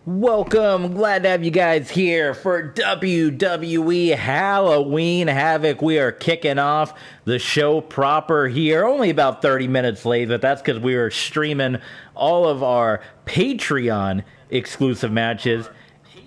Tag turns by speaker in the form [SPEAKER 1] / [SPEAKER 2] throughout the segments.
[SPEAKER 1] Welcome. Glad to have you guys here for WWE Halloween Havoc. We are kicking off the show proper here. Only about 30 minutes late, but that's because we were streaming all of our Patreon exclusive matches.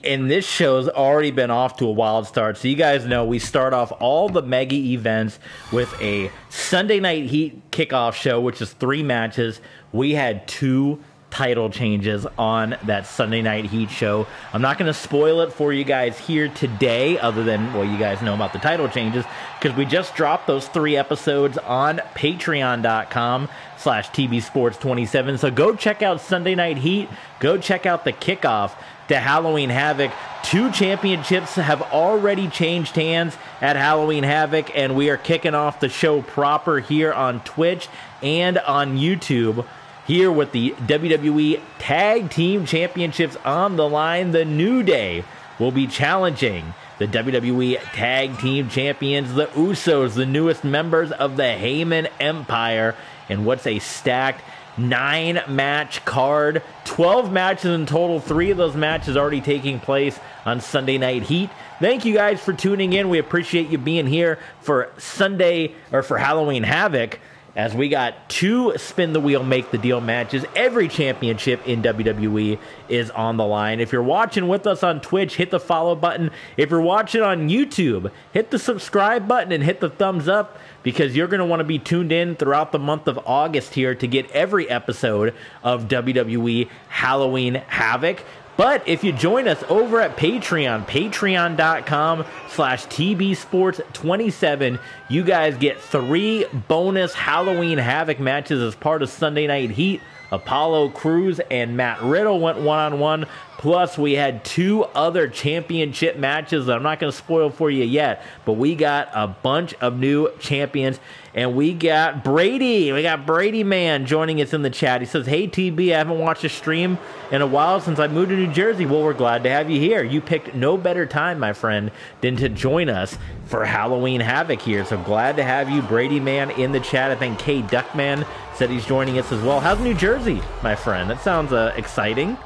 [SPEAKER 1] And this show's already been off to a wild start. So you guys know we start off all the mega events with a Sunday Night Heat kickoff show, which is 3 matches. We had 2 title changes on that Sunday Night Heat show. I'm not going to spoil it for you guys here today, other than, well, you guys know about the title changes, because we just dropped those 3 episodes on patreon.com/tbsports27. So go check out Sunday Night Heat. Go check out the kickoff to Halloween Havoc. 2 championships have already changed hands at Halloween Havoc, and we are kicking off the show proper here on Twitch and on YouTube. Here with the WWE Tag Team Championships on the line, the New Day will be challenging the WWE Tag Team Champions, the Usos, the newest members of the Heyman Empire, and what's a stacked 9-match card. 12 matches in total. 3 of those matches already taking place on Sunday Night Heat. Thank you guys for tuning in. We appreciate you being here for Halloween Havoc, as we got 2 spin the wheel, make the deal matches. Every championship in WWE is on the line. If you're watching with us on Twitch, hit the follow button. If you're watching on YouTube, hit the subscribe button and hit the thumbs up, because you're going to want to be tuned in throughout the month of August here to get every episode of WWE Halloween Havoc. But if you join us over at Patreon, patreon.com/tbsports27, you guys get 3 bonus Halloween Havoc matches as part of Sunday Night Heat. Apollo Crews and Matt Riddle went one-on-one. Plus, we had 2 other championship matches that I'm not going to spoil for you yet. But we got a bunch of new champions. And we got Brady. We got Brady Man joining us in the chat. He says, "Hey, TB, I haven't watched a stream in a while since I moved to New Jersey." Well, we're glad to have you here. You picked no better time, my friend, than to join us for Halloween Havoc here. So glad to have you, Brady Man, in the chat. I think K Duckman said he's joining us as well. How's New Jersey, my friend? That sounds exciting.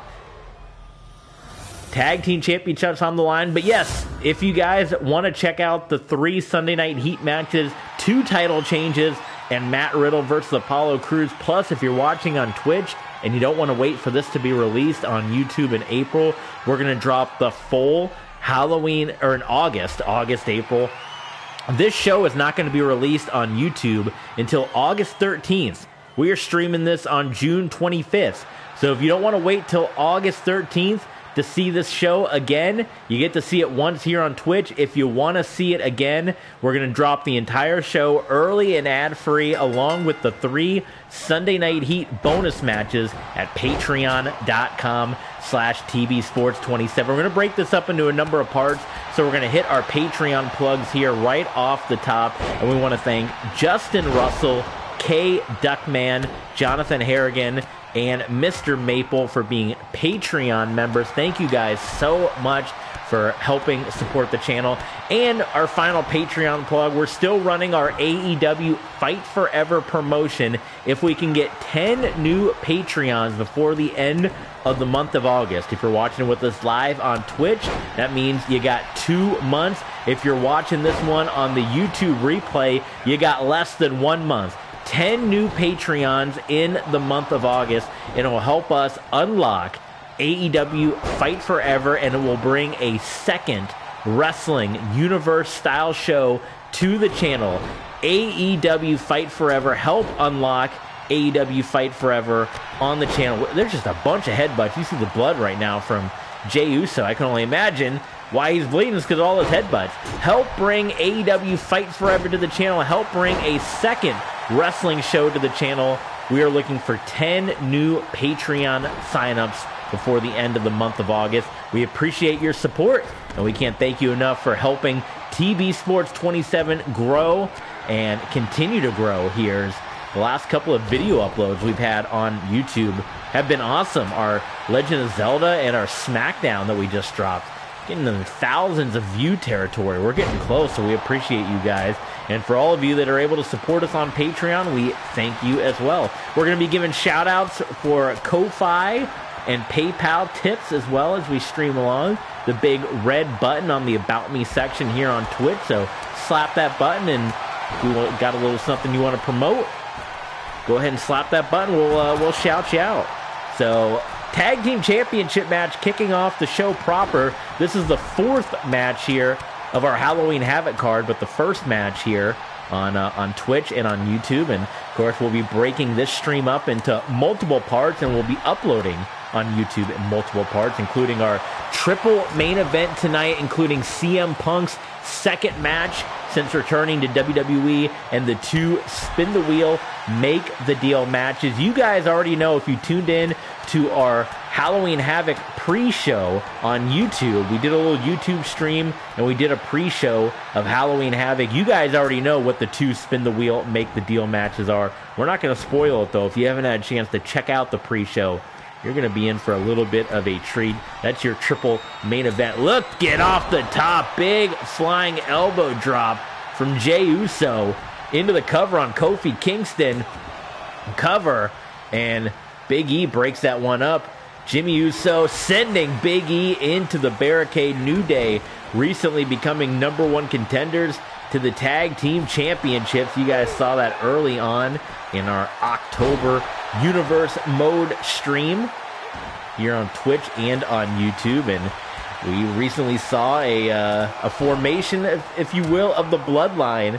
[SPEAKER 1] Tag Team Championships on the line. But yes, if you guys want to check out the 3 Sunday Night Heat matches, 2 title changes, and Matt Riddle versus Apollo Crews. Plus, if you're watching on Twitch and you don't want to wait for this to be released on YouTube in April, we're going to drop the full Halloween, or in August, April. This show is not going to be released on YouTube until August 13th. We are streaming this on June 25th. So if you don't want to wait till August 13th to see this show again, you get to see it once here on Twitch. If you want to see it again, we're going to drop the entire show early and ad-free, along with the 3 Sunday Night Heat bonus matches at patreon.com/tbsports27. We're going to break this up into a number of parts. So we're going to hit our Patreon plugs here right off the top. And we want to thank Justin Russell, K Duckman, Jonathan Harrigan, and Mr. Maple for being Patreon members. Thank you guys so much for helping support the channel. And our final Patreon plug, we're still running our AEW Fight Forever promotion. If we can get 10 new Patreons before the end of the month of August. If you're watching with us live on Twitch, that means you got 2 months. If you're watching this one on the YouTube replay, you got less than 1 month. 10 new Patreons in the month of August, and it will help us unlock AEW Fight Forever, and it will bring a second Wrestling Universe style show to the channel. AEW Fight Forever, help unlock AEW Fight Forever on the channel. There's just a bunch of headbutts. You see the blood right now from Jey Uso. I can only imagine why he's bleeding is because of all his headbutts. Help bring AEW Fight Forever to the channel. Help bring a second wrestling show to the channel. We are looking for 10 new Patreon signups before the end of the month of August. We appreciate your support, and we can't thank you enough for helping TB Sports 27 grow and continue to grow here. The last couple of video uploads we've had on YouTube have been awesome. Our Legend of Zelda and our SmackDown that we just dropped, getting in thousands of view territory. We're getting close, so we appreciate you guys. And for all of you that are able to support us on Patreon, we thank you as well. We're going to be giving shout-outs for Ko-Fi, and PayPal tips as well as we stream along. The big red button on the About Me section here on Twitch. So slap that button, and if you got a little something you want to promote, go ahead and slap that button. We'll shout you out. So Tag Team Championship match kicking off the show proper. This is the fourth match here of our Halloween Havoc card, but the first match here on Twitch and on YouTube. And of course, we'll be breaking this stream up into multiple parts, and we'll be uploading on YouTube in multiple parts, including our triple main event tonight, including CM Punk's second match since returning to WWE, and the two spin the wheel, make the deal matches. You guys already know, if you tuned in to our Halloween Havoc pre-show on YouTube, we did a little YouTube stream and we did a pre-show of Halloween Havoc. You guys already know what the two spin the wheel, make the deal matches are. We're not going to spoil it though. If you haven't had a chance to check out the pre-show, you're going to be in for a little bit of a treat. That's your triple main event. Look, get off the top. Big flying elbow drop from Jey Uso into the cover on Kofi Kingston. Cover, and Big E breaks that one up. Jimmy Uso sending Big E into the barricade. New Day recently becoming #1 contenders to the Tag Team Championships. You guys saw that early on in our October Universe Mode stream here on Twitch and on YouTube. And we recently saw a formation, if you will, of the Bloodline,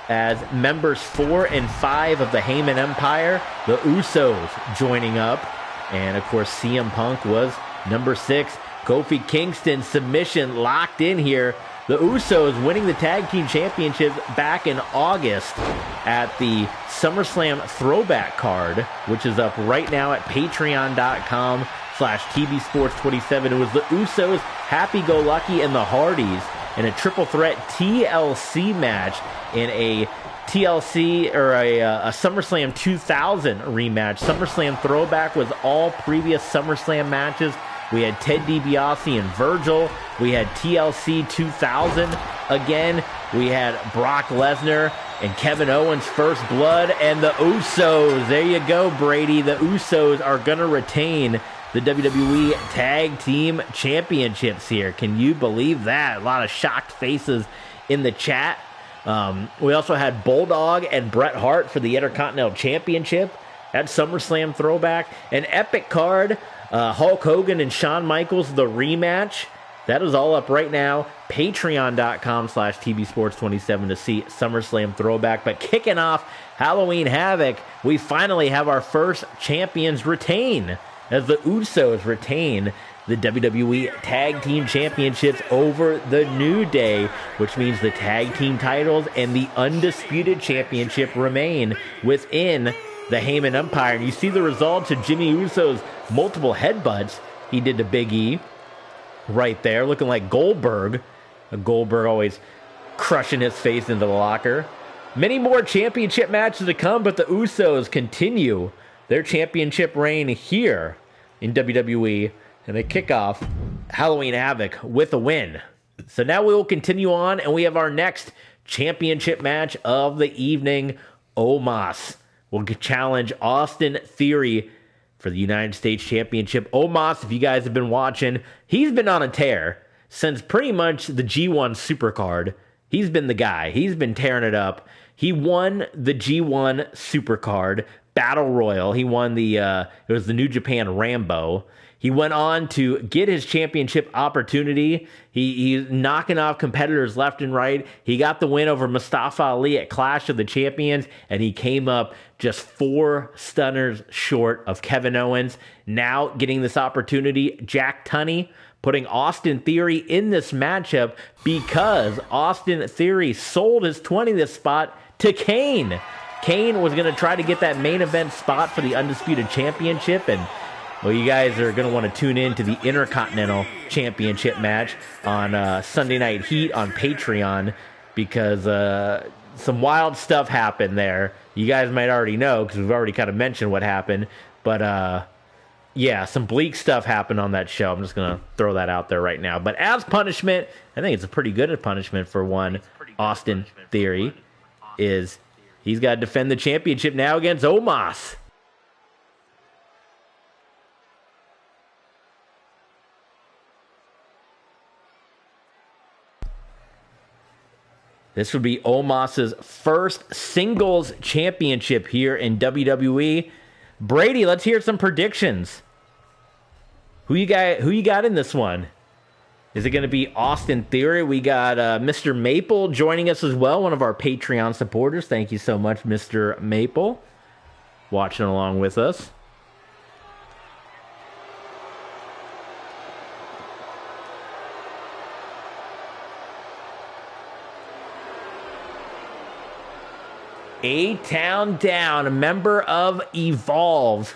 [SPEAKER 1] as members 4 and 5 of the Heyman Empire, the Usos, joining up. And of course, CM Punk was number 6. Kofi Kingston submission locked in here. The Usos winning the Tag Team Championships back in August at the SummerSlam Throwback card, which is up right now at patreon.com/TBSports27. It was the Usos, Happy Go Lucky, and the Hardys in a triple threat TLC match in a TLC or a SummerSlam 2000 rematch. SummerSlam Throwback was all previous SummerSlam matches. We had Ted DiBiase and Virgil. We had TLC 2000 again. We had Brock Lesnar and Kevin Owens' First Blood, and the Usos. There you go, Brady. The Usos are going to retain the WWE Tag Team Championships here. Can you believe that? A lot of shocked faces in the chat. We also had Bulldog and Bret Hart for the Intercontinental Championship at SummerSlam Throwback. An epic card. Hulk Hogan and Shawn Michaels, the rematch. That is all up right now. Patreon.com/TBSports27 to see SummerSlam Throwback. But kicking off Halloween Havoc, we finally have our first champions retain, as the Usos retain the WWE Tag Team Championships over the New Day, which means the Tag Team titles and the Undisputed Championship remain within the Heyman Empire. And you see the results of Jimmy Uso's multiple headbutts he did to Big E right there, looking like Goldberg. Goldberg always crushing his face into the locker. Many more championship matches to come, but the Usos continue their championship reign here in WWE, and they kick off Halloween Havoc with a win. So now we will continue on, and we have our next championship match of the evening. Omos will challenge Austin Theory for the United States Championship. Omos, if you guys have been watching, he's been on a tear since pretty much the G1 Supercard. He's been the guy. He's been tearing it up. He won the G1 Supercard Battle Royal. He won it was the New Japan Rambo. He went on to get his championship opportunity. He's knocking off competitors left and right. He got the win over Mustafa Ali at Clash of the Champions, and he came up just 4 stunners short of Kevin Owens. Now getting this opportunity, Jack Tunney putting Austin Theory in this matchup because Austin Theory sold his 20th spot to Kane. Kane was going to try to get that main event spot for the Undisputed Championship, and well, you guys are going to want to tune in to the Intercontinental Championship match on Sunday Night Heat on Patreon, because some wild stuff happened there. You guys might already know because we've already kind of mentioned what happened. But, yeah, some bleak stuff happened on that show. I'm just going to throw that out there right now. But as punishment, I think it's a pretty good punishment for one Austin Theory, is he's got to defend the championship now against Omos. This would be Omos's first singles championship here in WWE. Brady, let's hear some predictions. Who you got in this one? Is it going to be Austin Theory? We got Mr. Maple joining us as well, one of our Patreon supporters. Thank you so much, Mr. Maple, watching along with us. A-Town Down, a member of Evolve.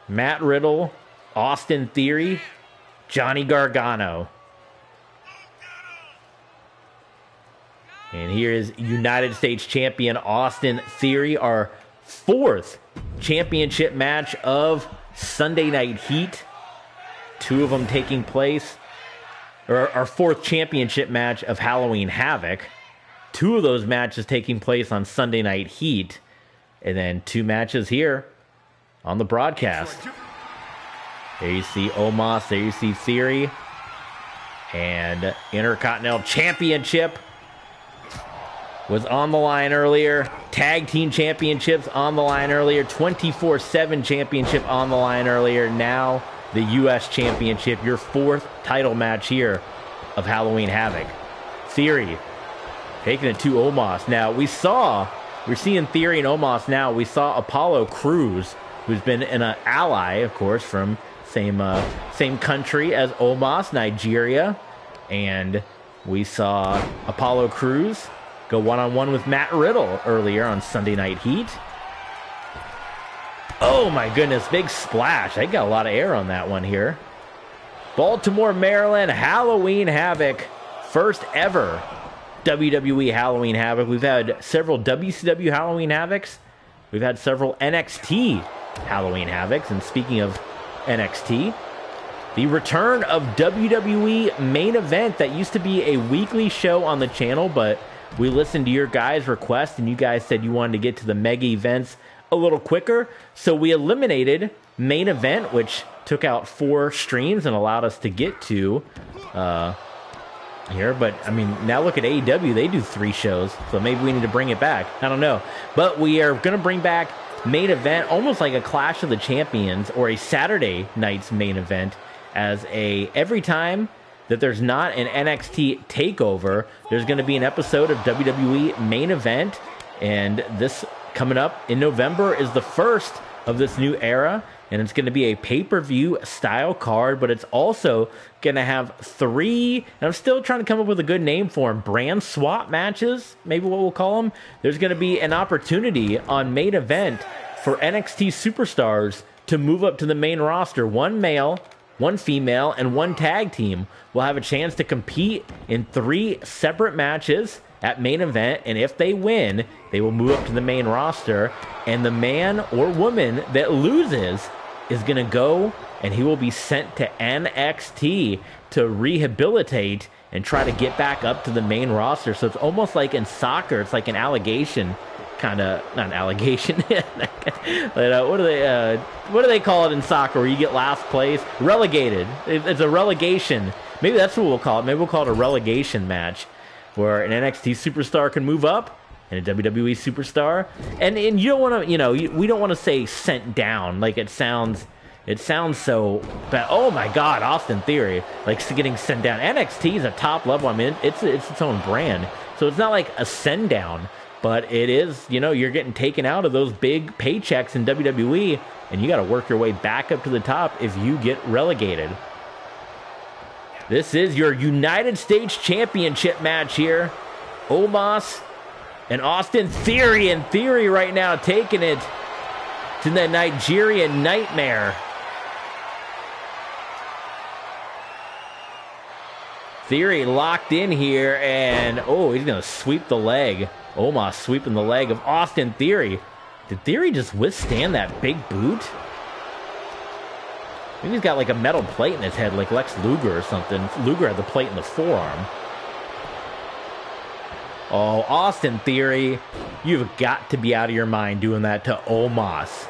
[SPEAKER 1] Matt Riddle, Austin Theory, Johnny Gargano. And here is United States Champion Austin Theory, our fourth championship match of Sunday Night Heat. Two of them taking place, or our fourth championship match of Halloween Havoc. Two of those matches taking place on Sunday Night Heat. And then two matches here on the broadcast. There you see Omos. There you see Theory. And Intercontinental Championship was on the line earlier. Tag Team Championships on the line earlier. 24/7 Championship on the line earlier. Now the U.S. Championship. Your fourth title match here of Halloween Havoc. Theory taking it to Omos. Now, we're seeing Theory and Omos now. We saw Apollo Crews, who's been an ally, of course, from same country as Omos, Nigeria. And we saw Apollo Crews go one-on-one with Matt Riddle earlier on Sunday Night Heat. Oh, my goodness, big splash. I got a lot of air on that one here. Baltimore, Maryland, Halloween Havoc. First ever WWE Halloween Havoc. We've had several WCW Halloween Havocs. We've had several NXT Halloween Havocs. And speaking of NXT, the return of WWE Main Event. That used to be a weekly show on the channel, but we listened to your guys' request, and you guys said you wanted to get to the mega events a little quicker. So we eliminated Main Event, which took out 4 streams and allowed us to get to here. But I mean, now look at AEW, they do 3 shows, so maybe we need to bring it back. I don't know, but we are going to bring back Main Event, almost like a Clash of the Champions or a Saturday night's Main Event, as every time that there's not an NXT takeover, there's going to be an episode of WWE Main Event. And this coming up in November is the first of this new era, and it's going to be a pay-per-view style card, but it's also going to have 3, and I'm still trying to come up with a good name for them, brand swap matches, maybe what we'll call them. There's going to be an opportunity on Main Event for NXT superstars to move up to the main roster. 1 male, 1 female, and 1 tag team will have a chance to compete in 3 separate matches at Main Event, and if they win, they will move up to the main roster, and the man or woman that loses is going to go, and he will be sent to NXT to rehabilitate and try to get back up to the main roster. So it's almost like in soccer, it's like an allegation, kind of, not an allegation, but what do they call it in soccer where you get last place? Relegated. It's a relegation. Maybe that's what we'll call it. Maybe we'll call it a relegation match, where an NXT superstar can move up and a WWE superstar. And you don't want to, we don't want to say sent down. Like it sounds so bad. Oh my God, Austin Theory, like getting sent down. NXT is a top level. I mean, it's its own brand. So it's not like a send down, but it is, you're getting taken out of those big paychecks in WWE, and you got to work your way back up to the top if you get relegated. This is your United States Championship match here. Omos and Austin Theory. And Theory right now taking it to the Nigerian Nightmare. Theory locked in here, and he's going to sweep the leg. Omos sweeping the leg of Austin Theory. Did Theory just withstand that big boot? Maybe he's got like a metal plate in his head, like Lex Luger or something. Luger had the plate in the forearm. Oh, Austin Theory, you've got to be out of your mind doing that to Omos.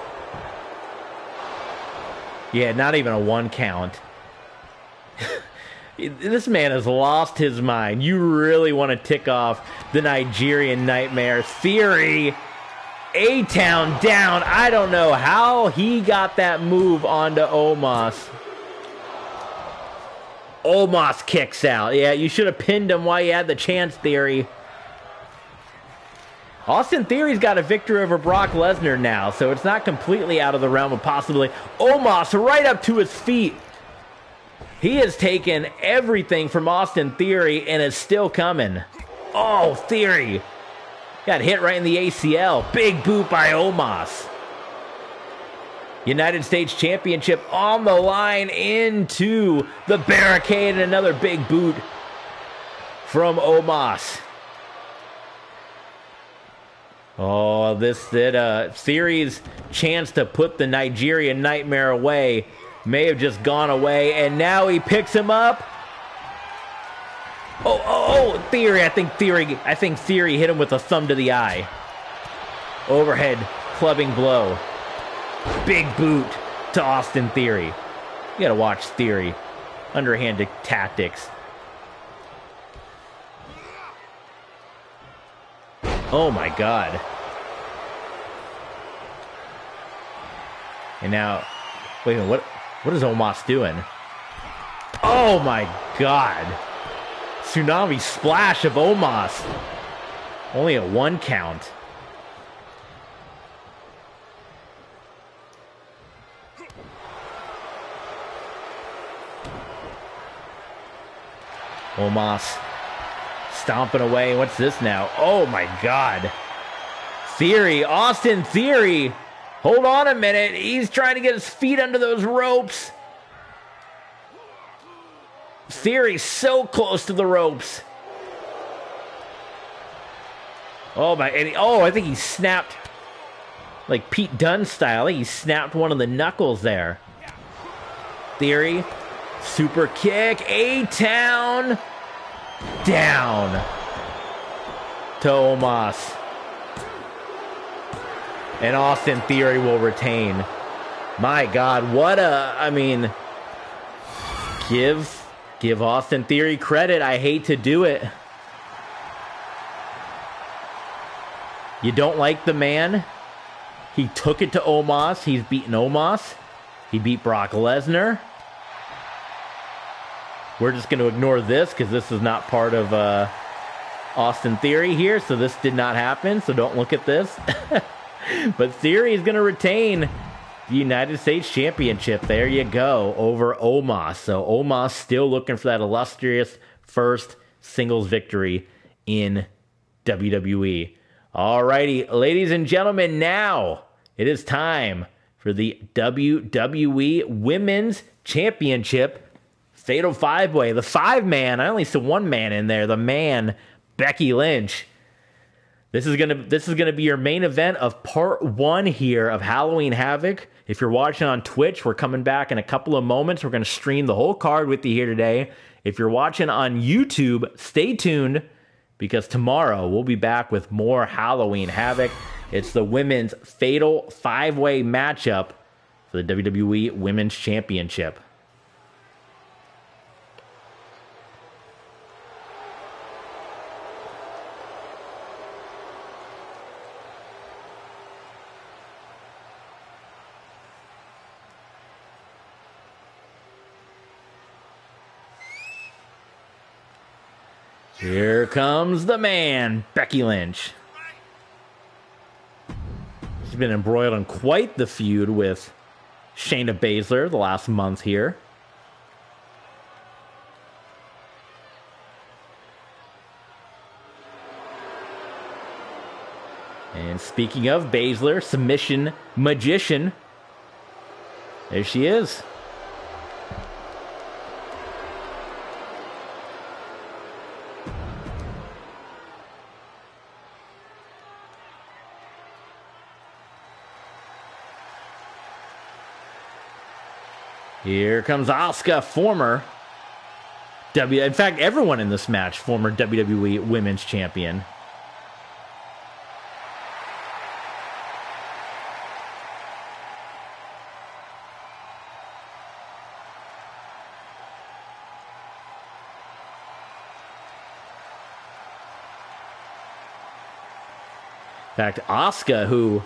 [SPEAKER 1] Yeah, not even a 1 count. This man has lost his mind. You really want to tick off the Nigerian Nightmare. Theory, A-Town down. I don't know how he got that move onto Omos. Omos kicks out. Yeah, you should have pinned him while you had the chance, Theory. Austin Theory's got a victory over Brock Lesnar now, so it's not completely out of the realm of possibility. Omos right up to his feet. He has taken everything from Austin Theory and is still coming. Oh, Theory got hit right in the ACL. Big boot by Omos. United States Championship on the line into the barricade, and another big boot from Omos. Oh, Theory's chance to put the Nigerian Nightmare away may have just gone away, and now he picks him up. Theory. I think Theory hit him with a thumb to the eye. Overhead clubbing blow. Big boot to Austin Theory. You gotta watch Theory. Underhanded tactics. Oh my God. And now, wait a minute, what is Omos doing? Oh my God. Tsunami splash of Omos. Only a 1 count. Omos stomping away. What's this now? Oh my God. Theory, Austin Theory. Hold on a minute. He's trying to get his feet under those ropes. Theory so close to the ropes. I think he snapped, like Pete Dunne style. I think he snapped one of the knuckles there. Theory, super kick, A-Town, down to Omos. And Austin Theory will retain. My God, give Austin Theory credit. I hate to do it. You don't like the man? He took it to Omos. He's beaten Omos. He beat Brock Lesnar. We're just going to ignore this because this is not part of Austin Theory here, so this did not happen, so don't look at this. But Theory is going to retain the United States Championship. There you go, over Omos. So Omos still looking for that illustrious first singles victory in WWE. Alrighty, ladies and gentlemen, now it is time for the WWE Women's Championship Fatal 5-Way. The 5-man, I only saw 1 man in there, the man, Becky Lynch. This is gonna be your main event of part 1 here of Halloween Havoc. If you're watching on Twitch, we're coming back in a couple of moments. We're gonna stream the whole card with you here today. If you're watching on YouTube, stay tuned because tomorrow we'll be back with more Halloween Havoc. It's the women's Fatal 5-Way matchup for the WWE Women's Championship. Here comes the man, Becky Lynch. She's been embroiled in quite the feud with Shayna Baszler the last month here. And speaking of Baszler, submission magician, there she is. Here comes Asuka, former in fact, everyone in this match, former WWE Women's Champion. fact, Asuka, who,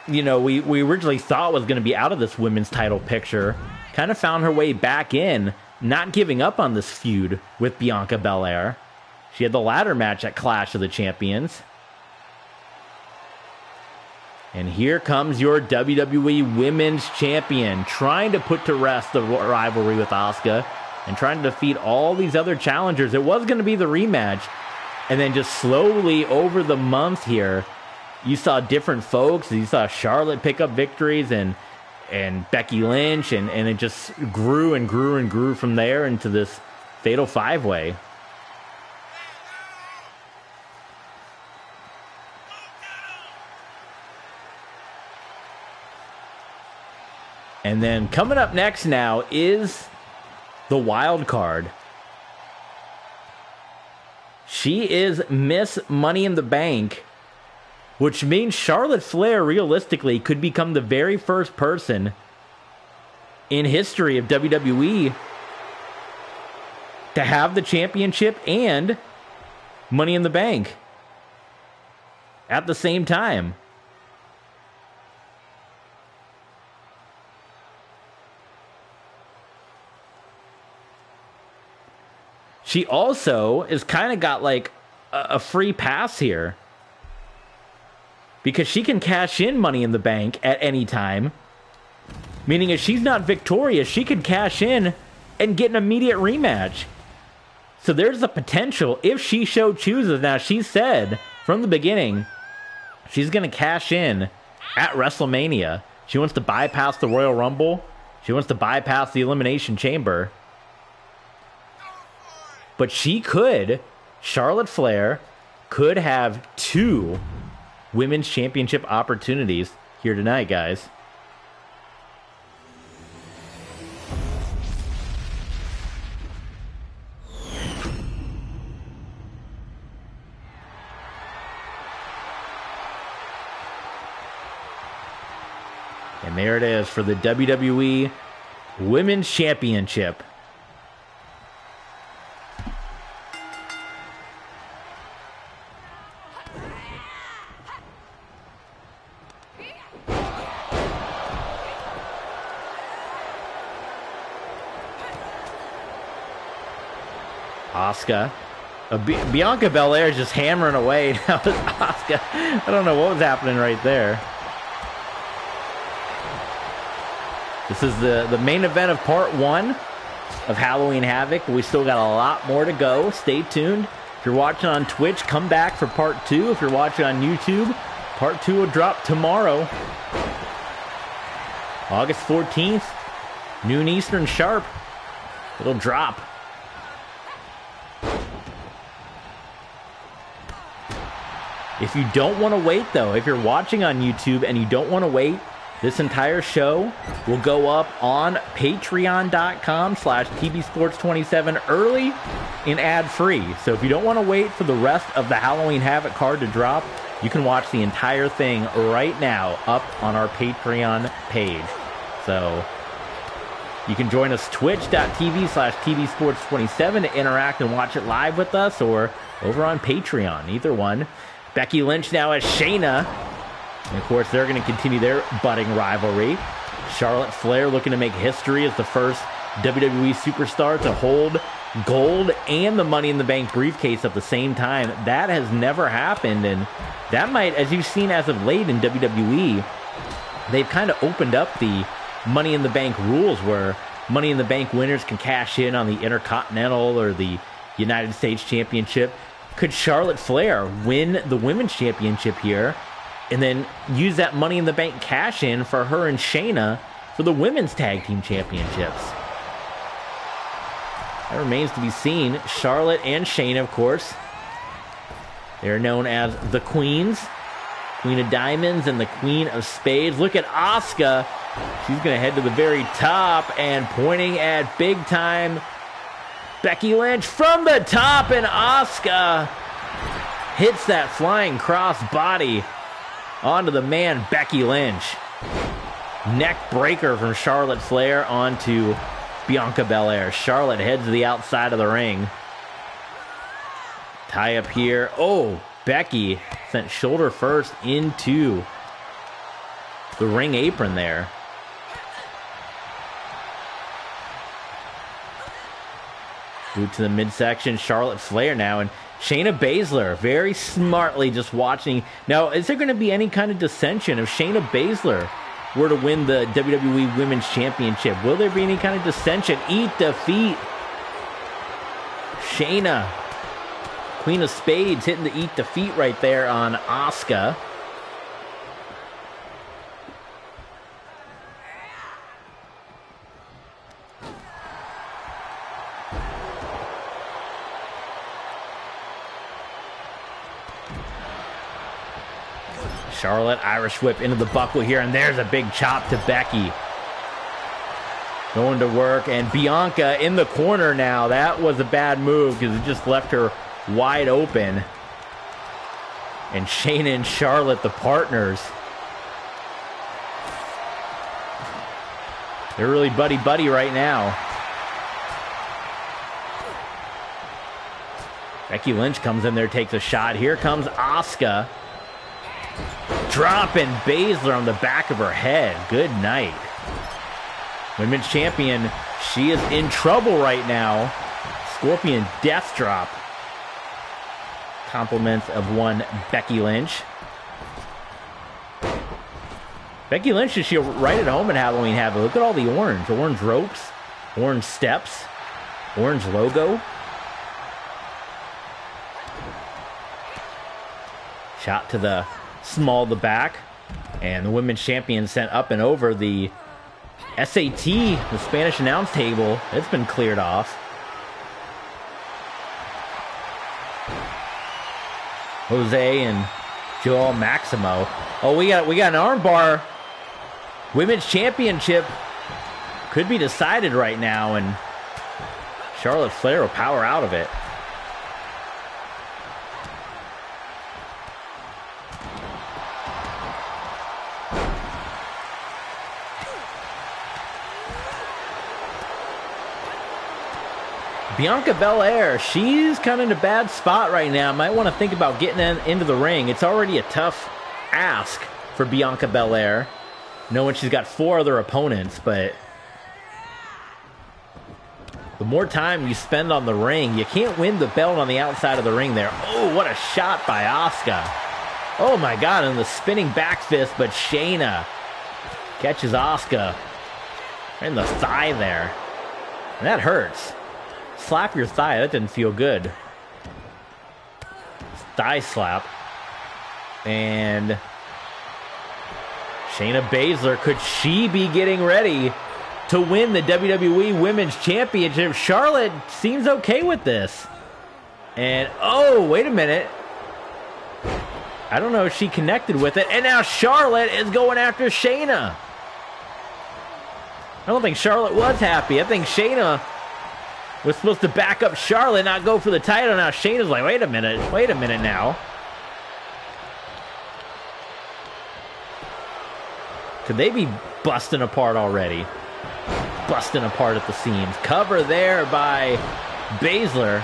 [SPEAKER 1] you know, we originally thought was going to be out of this women's title picture, kind of found her way back in, not giving up on this feud with Bianca Belair. She had the ladder match at Clash of the Champions. And here comes your WWE Women's Champion, trying to put to rest the rivalry with Asuka and trying to defeat all these other challengers. It was going to be the rematch. And then just slowly over the month here, you saw different folks. You saw Charlotte pick up victories and Becky Lynch, and it just grew and grew and grew from there into this fatal five-way. And then coming up next now is the wild card. She is Miss Money in the Bank, which means Charlotte Flair realistically could become the very first person in history of WWE to have the championship and Money in the Bank at the same time. She also is kind of got like a free pass here, because she can cash in Money in the Bank at any time. Meaning if she's not victorious, she could cash in and get an immediate rematch. So there's the potential if she so chooses. Now, she said from the beginning she's going to cash in at WrestleMania. She wants to bypass the Royal Rumble. She wants to bypass the Elimination Chamber. But Charlotte Flair could have 2 Women's Championship opportunities here tonight, guys. And there it is for the WWE Women's Championship. Asuka. Bianca Belair is just hammering away. Now it's Asuka. I don't know what was happening right there. This is the main event of part 1 of Halloween Havoc. We still got a lot more to go. Stay tuned. If you're watching on Twitch, come back for part 2. If you're watching on YouTube, part 2 will drop tomorrow. August 14th, noon Eastern sharp. It'll drop. If you don't want to wait, though, if you're watching on YouTube and you don't want to wait, this entire show will go up on patreon.com/TBSports27 early and ad-free. So if you don't want to wait for the rest of the Halloween Havoc card to drop, you can watch the entire thing right now up on our Patreon page. So you can join us twitch.tv/TBSports27 to interact and watch it live with us, or over on Patreon, either one. Becky Lynch now as Shayna. And of course, they're going to continue their budding rivalry. Charlotte Flair looking to make history as the first WWE superstar to hold gold and the Money in the Bank briefcase at the same time. That has never happened, and that might, as you've seen as of late in WWE, they've kind of opened up the Money in the Bank rules where Money in the Bank winners can cash in on the Intercontinental or the United States Championship. Could Charlotte Flair win the Women's Championship here and then use that Money in the Bank cash in for her and Shayna for the Women's Tag Team Championships? That remains to be seen. Charlotte and Shayna, of course, they're known as the Queens. Queen of Diamonds and the Queen of Spades. Look at Asuka. She's going to head to the very top and pointing at big time Becky Lynch from the top, and Asuka hits that flying cross body onto the man Becky Lynch. Neck breaker from Charlotte Flair onto Bianca Belair. Charlotte heads to the outside of the ring. Tie up here. Oh, Becky sent shoulder first into the ring apron there. Boot to the midsection. Charlotte Flair now. And Shayna Baszler very smartly just watching. Now, is there going to be any kind of dissension if Shayna Baszler were to win the WWE Women's Championship? Will there be any kind of dissension? Eat defeat. Shayna, Queen of Spades, hitting the eat defeat right there on Asuka. Charlotte, Irish whip into the buckle here, and there's a big chop to Becky. Going to work, and Bianca in the corner now. That was a bad move because it just left her wide open. And Shayna and Charlotte, the partners. They're really buddy-buddy right now. Becky Lynch comes in there, takes a shot. Here comes Asuka. Dropping Baszler on the back of her head. Good night. Women's champion, she is in trouble right now. Scorpion death drop. Compliments of one Becky Lynch. Becky Lynch is right at home at Halloween Havoc. Look at all the orange. Orange ropes, orange steps, orange logo. Shot to the small the back. And the women's champion sent up and over the SAT, the Spanish announce table. It's been cleared off. Jose and Joel Maximo. Oh, we got an armbar. Women's championship could be decided right now, and Charlotte Flair will power out of it. Bianca Belair, she's kind of in a bad spot right now. Might want to think about getting into the ring. It's already a tough ask for Bianca Belair, knowing she's got 4 other opponents, but the more time you spend on the ring, you can't win the belt on the outside of the ring there. Oh, what a shot by Asuka. Oh my God, and the spinning back fist, but Shayna catches Asuka in the thigh there. And that hurts. Slap your thigh, that didn't feel good. Thigh slap. And Shayna Baszler, could she be getting ready to win the WWE Women's Championship? Charlotte seems okay with this. And, oh, wait a minute. I don't know if she connected with it. And now Charlotte is going after Shayna. I don't think Charlotte was happy. I think Shayna was supposed to back up Charlotte, not go for the title. Now Shayna's like, wait a minute now. Could they be busting apart already? Busting apart at the seams. Cover there by Baszler.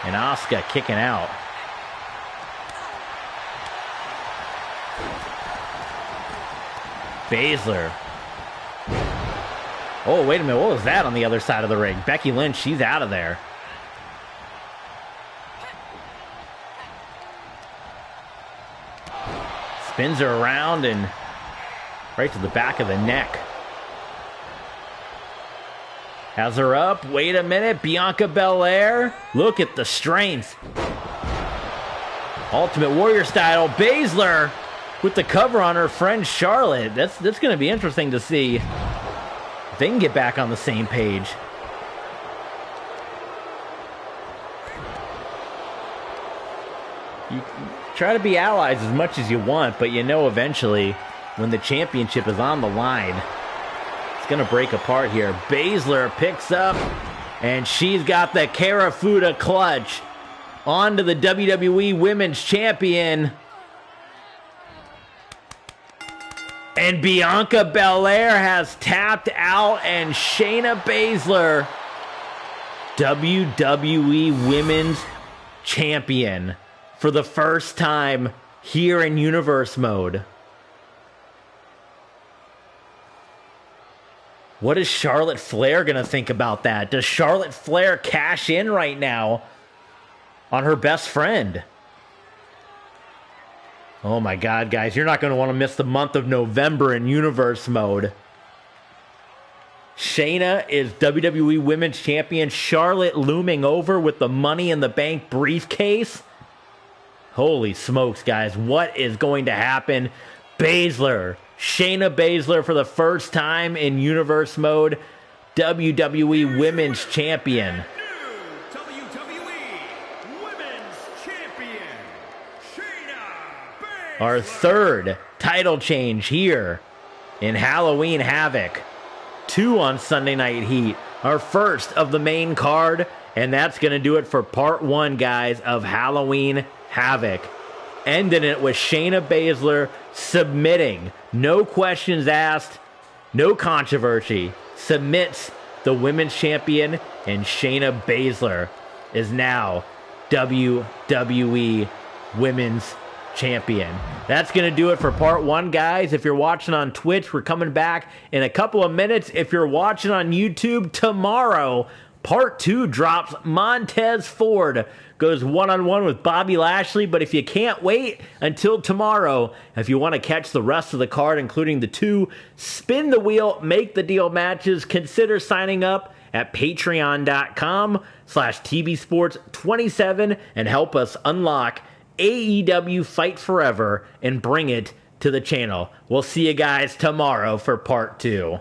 [SPEAKER 1] And Asuka kicking out. Baszler. Oh, wait a minute. What was that on the other side of the ring? Becky Lynch, she's out of there. Spins her around and right to the back of the neck. Has her up. Wait a minute. Bianca Belair. Look at the strength. Ultimate Warrior style. Baszler with the cover on her friend Charlotte. That's going to be interesting to see. They can get back on the same page. You try to be allies as much as you want, but you know eventually when the championship is on the line, it's going to break apart here. Baszler picks up, and she's got the Karafuda clutch onto the WWE Women's Champion. And Bianca Belair has tapped out, and Shayna Baszler, WWE Women's champion for the first time here in Universe Mode. What is Charlotte Flair going to think about that? Does Charlotte Flair cash in right now on her best friend? Oh my God, guys, you're not going to want to miss the month of November in Universe Mode. Shayna is WWE Women's Champion. Charlotte looming over with the Money in the Bank briefcase. Holy smokes, guys. What is going to happen? Baszler. Shayna Baszler for the first time in Universe Mode. WWE Women's Champion.
[SPEAKER 2] New WWE Women's Champion, Shayna Baszler.
[SPEAKER 1] Our third title change here in Halloween Havoc. 2 on Sunday Night Heat. Our first of the main card. And that's going to do it for part 1, guys, of Halloween Havoc. Ending it with Shayna Baszler submitting. No questions asked. No controversy. Submits the Women's Champion. And Shayna Baszler is now WWE Women's Champion. That's going to do it for part 1, guys. If you're watching on Twitch, we're coming back in a couple of minutes. If you're watching on YouTube, tomorrow, part 2 drops. Montez Ford goes one-on-one with Bobby Lashley. But if you can't wait until tomorrow, if you want to catch the rest of the card, including the 2 spin the wheel, make the deal matches, consider signing up at patreon.com/tvsports27 and help us unlock AEW Fight Forever and bring it to the channel. We'll see you guys tomorrow for part 2.